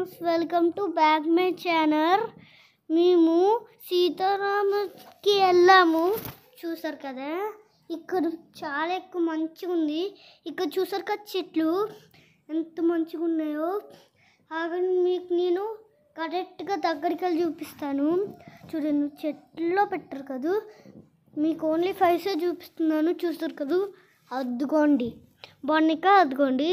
Friends, welcome to back my channel. మేము సీతారామకి వెళ్ళాము. చూసారు కదా, ఇక్కడ చాలా ఎక్కువ మంచిగా ఉంది. ఇక్కడ చూసారు కదా చెట్లు ఎంత మంచిగా ఉన్నాయో. అవి మీకు నేను కరెక్ట్గా దగ్గరికి వెళ్ళి చూపిస్తాను. చూడండి, చెట్లో పెట్టరు కదా, మీకు ఓన్లీ ఫైవ్సే చూపిస్తున్నాను. చూసారు కదా, అద్దుకోండి బాగున్నాక అద్దుకోండి.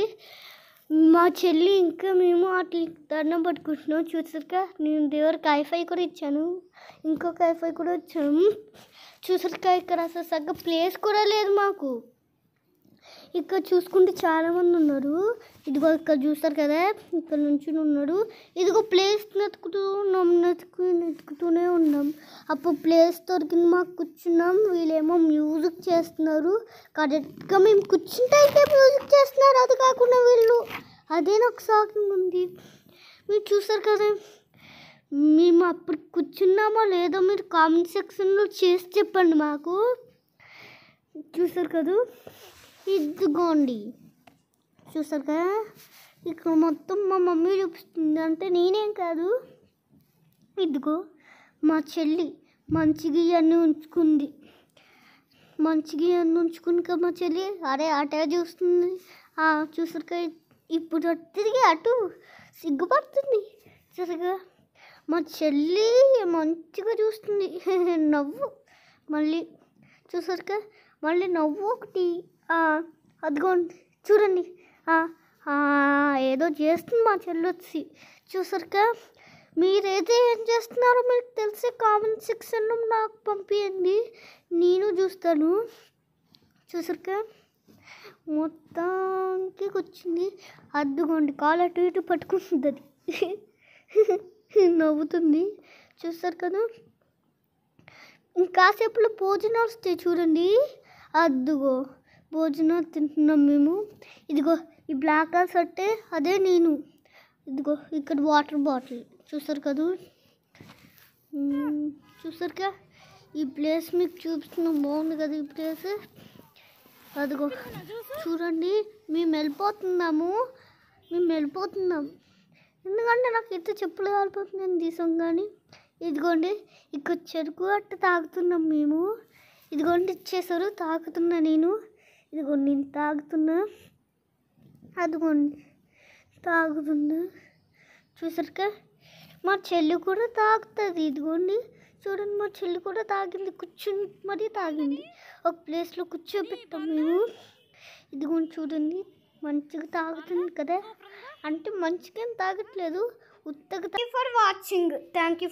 మా చెల్లి ఇంకా మేము అట్లా దండం పట్టుకుంటున్నాం. చూసారుగా, నేను దేవుడికి ఐఫై కూడా ఇచ్చాను, ఇంకొక ఐఫై కూడా ఇచ్చాను. చూసారుగా, ఇక్కడ అసలు సగ్గ ప్లేస్ కూడా లేదు మాకు. ఇక్కడ చూసుకుంటే చాలామంది ఉన్నారు. ఇదిగో ఇక్కడ చూస్తారు కదా, ఇక్కడ నుంచి ఉన్నాడు. ఇదిగో ప్లేస్ నెతుకుతూనే ఉన్నాం. అప్పుడు ప్లేస్ దొరికింది, మాకు కూర్చున్నాం. వీళ్ళేమో మ్యూజిక్ చేస్తున్నారు. కరెక్ట్గా మేము కూర్చుంటే అయితే మ్యూజిక్ చేస్తున్నారు. అది కాకుండా వీళ్ళు, అదే నాకు షాకింగ్ ఉంది. మీరు చూసారు కదా, మేము అప్పుడు కూర్చున్నామో లేదో మీరు కామెంట్ సెక్షన్లో చేసి చెప్పండి మాకు. చూసారు కదా, ఇదిగోండి. చూసారు కదా, ఇక్కడ మొత్తం మా మమ్మీ చూపిస్తుంది, అంటే నేనేం కాదు. ఇదిగో మా చెల్లి మంచిగా ఇవన్నీ ఉంచుకుంది. మంచిగా ఇవన్నీ ఉంచుకుని కదా మా చెల్లి, అరే అటే చూస్తుంది. చూసారు కదా, ఇప్పుడు తిరిగి అటు సిగ్గుపడుతుంది. చూసారుగా, మా చెల్లి మంచిగా చూస్తుంది. నవ్వు మళ్ళీ. చూసారుగా, మళ్ళీ నవ్వు ఒకటి. అదిగోండి చూడండి, ఏదో చేస్తుంది మా చెల్లి వచ్చి. చూసారుగా, మీరైతే ఏం చేస్తున్నారో మీకు తెలిసే కామెంట్ సెక్షన్లో నాకు పంపించండి, నేను చూస్తాను. చూసారుగా, మొత్తానికి వచ్చింది. అద్దుకోండి, కాలు అటు ఇటు పట్టుకుంటుంది, అది నవ్వుతుంది. చూస్తారు కదా, ఇంకాసేపులో భోజనాలు వస్తాయి చూడండి. అద్దుగో భోజనాలు తింటున్నాం మేము. ఇదిగో ఈ బ్లాక్ కలర్ షర్టే, అదే నేను. ఇదిగో ఇక్కడ వాటర్ బాటిల్. చూసారు కదా, చూసారు కదా, ఈ ప్లేస్ మీకు చూపిస్తున్నాం. బాగుంది కదా ఈ ప్లేస్. అదిగో చూడండి, మేము వెళ్ళిపోతున్నాం. ఎందుకంటే నాకు అయితే చెప్పులు కాలిపోతుంది, నేను తీసాం. కానీ ఇదిగోండి, ఇక్కడ చెరుకు అట్ట తాగుతున్నాం మేము. ఇదిగోండి ఇచ్చేసారు, తాగుతున్నా నేను. ఇదిగోండి నేను తాగుతున్నా. అదిగోండి తాగుతున్నా. చూసారుగా, మా చెల్లి కూడా తాగుతుంది. ఇదిగోండి చూడండి, మా చెల్లి కూడా తాగింది, కూర్చుని మరీ తాగింది. ఒక ప్లేస్లో కూర్చోబెట్టాం మేము. ఇదిగోండి చూడండి, మంచిగా తాగుతుంది కదా, అంటే మంచిగా తాగట్లేదు, ఉత్తగా. For watching, thank you.